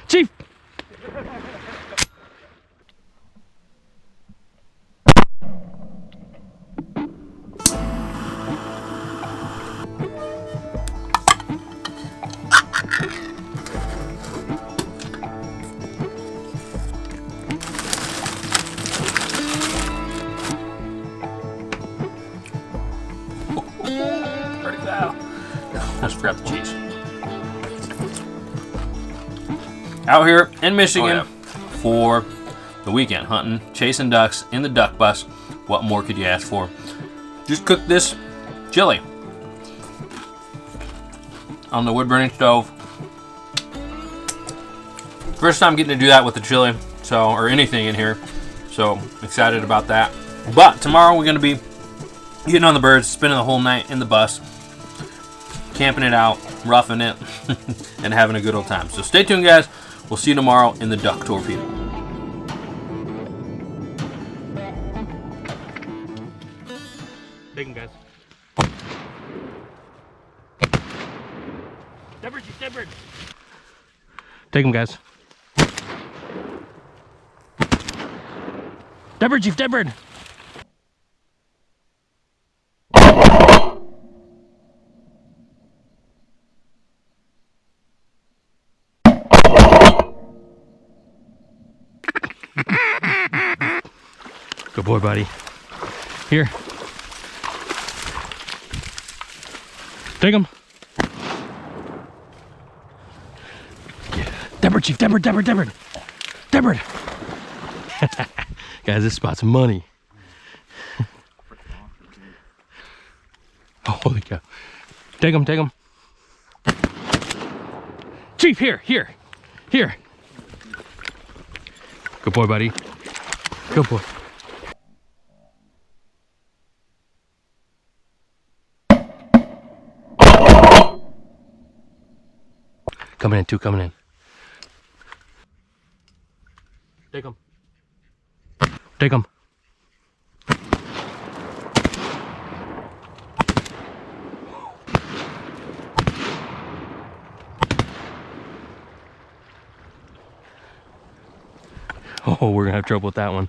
Chief! Pretty foul. I just forgot the cheese. Out here in Michigan for the weekend, hunting, chasing ducks in the duck bus. What more could you ask for? Just cook this chili on the wood burning stove. First time getting to do that with the chili, or anything in here. So excited about that. But tomorrow we're gonna be getting on the birds, spending the whole night in the bus, camping it out, roughing it, and having a good old time. So stay tuned, guys. We'll see you tomorrow in the Duck Torpedo. Take him, guys. Deadbird, Chief, deadbird. Take him, guys. Deadbird, Chief, deadbird. Good boy, buddy. Here. Take him. Deadbird, Chief, deadbird, deadbird, deadbird. Deadbird. Guys, this spot's money. Oh, holy cow. Take him, take him. Chief, here, here, here. Good boy, buddy. Good boy. Coming in, two coming in. Take him. Take him. Oh, we're gonna have trouble with that one.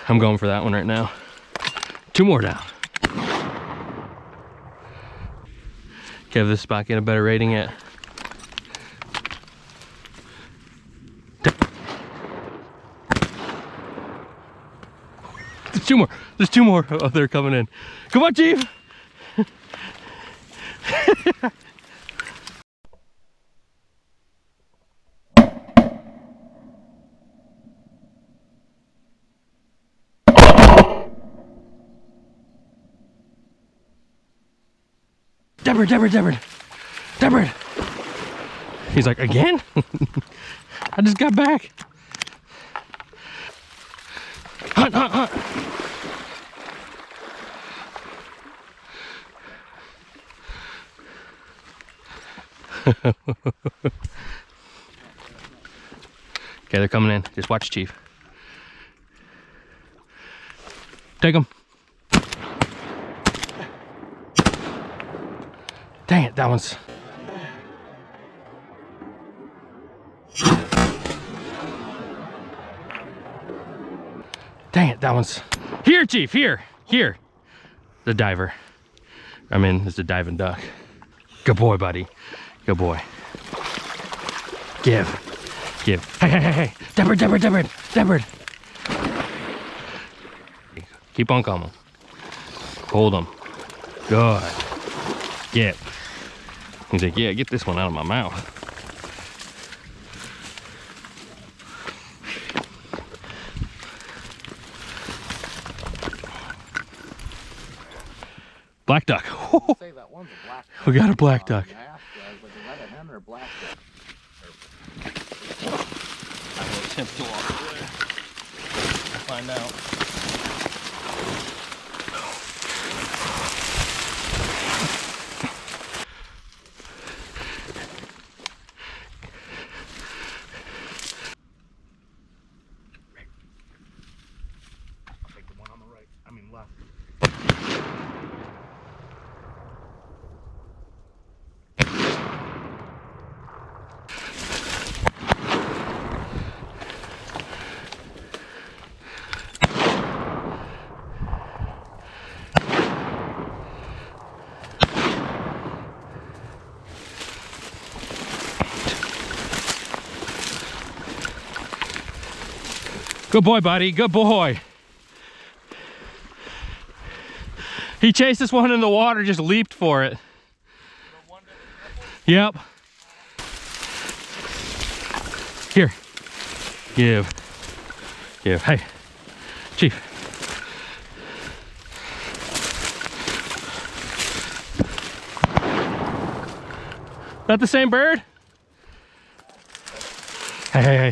I'm going for that one right now. Two more down. Kev, this spot get a better rating yet? There's two more. There's two more. Oh, they're coming in. Come on, Chief. Deadbird, deadbird, deadbird, deadbird. He's like, again? I just got back. Hunt, hunt, hunt. Okay, they're coming in. Just watch, Chief. Take them. Dang it, that one's... Dang it, that one's... Here, Chief, here, here. The diver. I mean, it's a diving duck. Good boy, buddy. Good boy. Give. Give. Hey, hey, hey, hey. Deadbird, deadbird, deadbird, deadbird. Keep on coming. Hold him. Good. Get. He's like, yeah, get this one out of my mouth. Black duck. Say that one's a black duck. We got a black duck. I asked you, I was like, is that a hen or a black duck? I will attempt to walk away. Find out. Good boy, buddy. Good boy. He chased this one in the water, just leaped for it. Yep. Here. Give. Give. Hey, Chief. That the same bird? Hey, hey,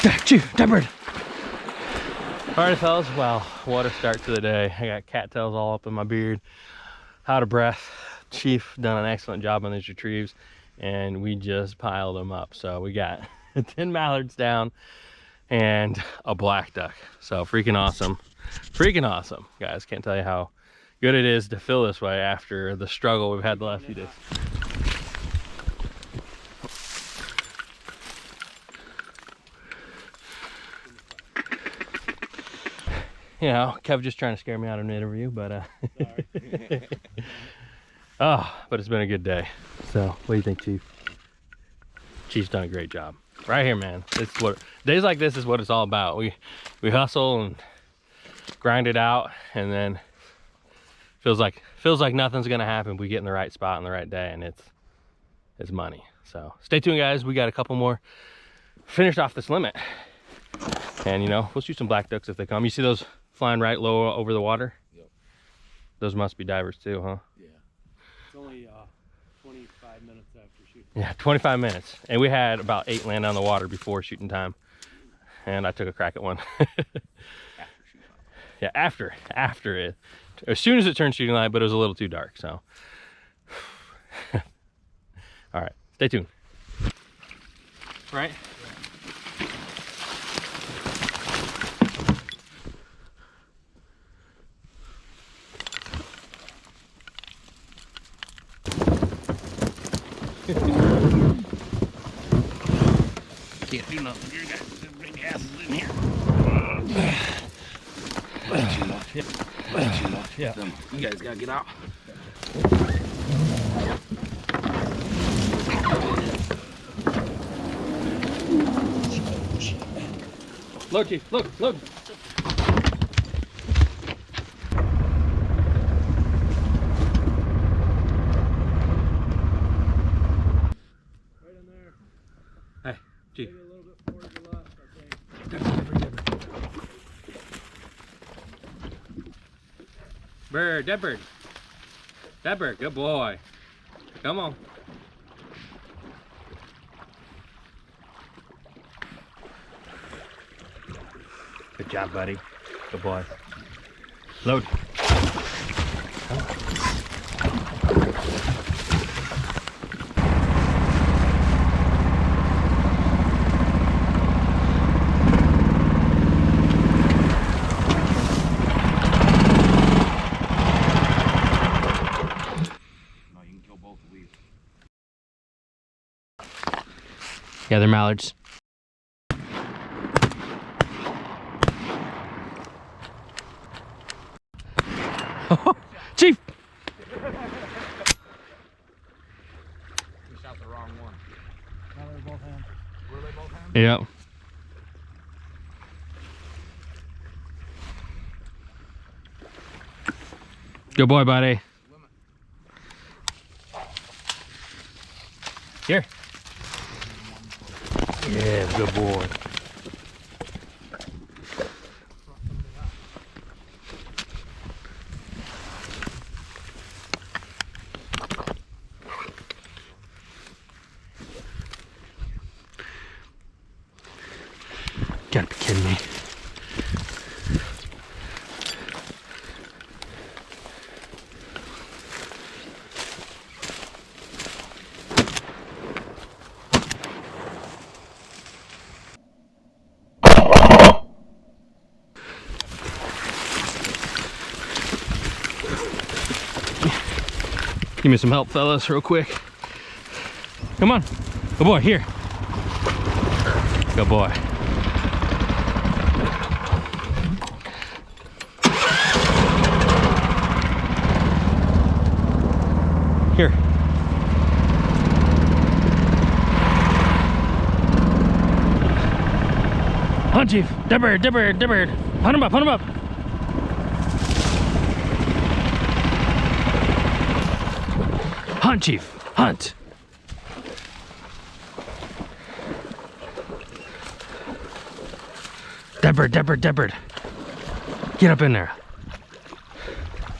hey. Chief, that bird. All right, fellas. Wow, what a start to the day. I got cattails all up in my beard, out of breath. Chief done an excellent job on these retrieves, and we just piled them up. So we got 10 mallards down and a black duck. So freaking awesome. Freaking awesome, guys. Can't tell you how good it is to feel this way after the struggle we've had the last few days. You know, Kev just trying to scare me out of an interview, but oh, but it's been a good day. So what do you think, Chief? Chief's done a great job. Right here, man. It's what days like this is what it's all about. We hustle and grind it out, and then feels like nothing's gonna happen. We get in the right spot on the right day, and it's money. So stay tuned, guys. We got a couple more finished off this limit, and you know, we'll shoot some black ducks if they come. You see those flying right low over the water? Yep. Those must be divers too, huh? Yeah. It's only 25 minutes after shooting. Yeah, 25 minutes. And we had about 8 land on the water before shooting time. And I took a crack at one. Yeah, after it. As soon as it turned shooting light, but it was a little too dark, so. All right, stay tuned. Right? Can't do nothing. You guys have big asses in here. Yeah. You guys gotta get out. Look, Chief, look. Hey, Chief. Maybe a little bit more to the left, I think. Bird, that bird. That bird, good boy. Come on. Good job, buddy. Good boy. Load. Yeah, they're mallards. Chief! You shot the wrong one. Now they're both hands. Were they both hands? Yep. Good boy, buddy. Here. Yeah, good boy. Gotta be kidding me. Give me some help, fellas, real quick. Come on. Good boy, here. Good boy. Here. Hunt, Chief. Dead bird, dead bird, dead bird. Hunt him up, hunt him up. Hunt, Chief, hunt. Dead bird, dead bird, dead bird. Get up in there.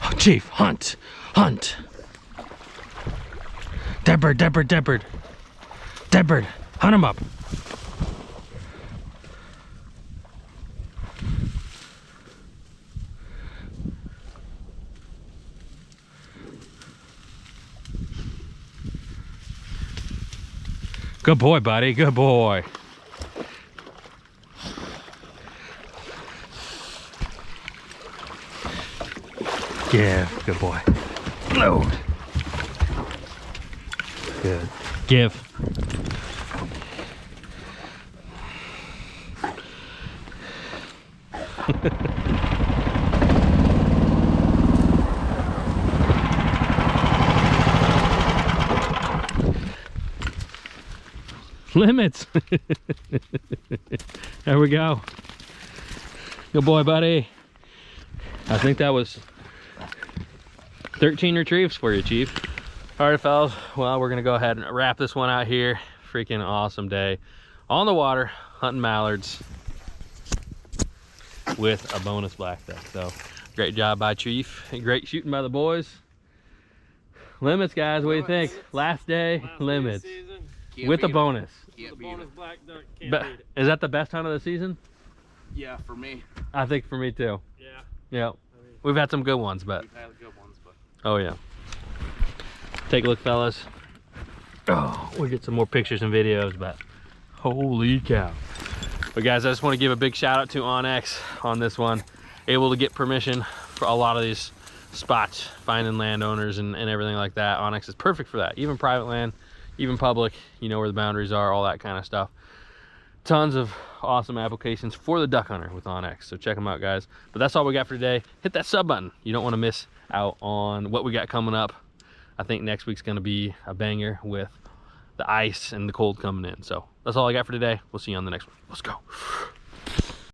Oh, Chief, hunt, hunt. Dead bird, dead bird, dead bird. Dead bird, hunt him up. Good boy, buddy, good boy. Yeah, good boy. Load. Good. Give. Limits. There we go. Good boy, buddy. I think that was 13 retrieves for you, Chief. All right, fellas. Well, we're gonna go ahead and wrap this one out here. Freaking awesome day on the water, hunting mallards with a bonus black duck. So great job by Chief. Great shooting by the boys. Limits, guys. What do you think? Last day, limits with a bonus. The bonus black duck can't But beat it. is that the best hunt of the season? Yeah, for me. I think for me too. Yeah. Yeah, we've had some good ones, but We've had good ones, but oh yeah. Take a look, fellas. Oh, we'll get some more pictures and videos, but holy cow. But guys, I just want to give a big shout out to Onyx on this one. Able to get permission for a lot of these spots, finding landowners and everything like that. Onyx is perfect for that. Even private land, even public, you know where the boundaries are, all that kind of stuff. Tons of awesome applications for the duck hunter with Onyx, so check them out, guys. But that's all we got for today. Hit that sub button. You don't want to miss out on what we got coming up. I think next week's going to be a banger with the ice and the cold coming in. So that's all I got for today. We'll see you on the next one. Let's go.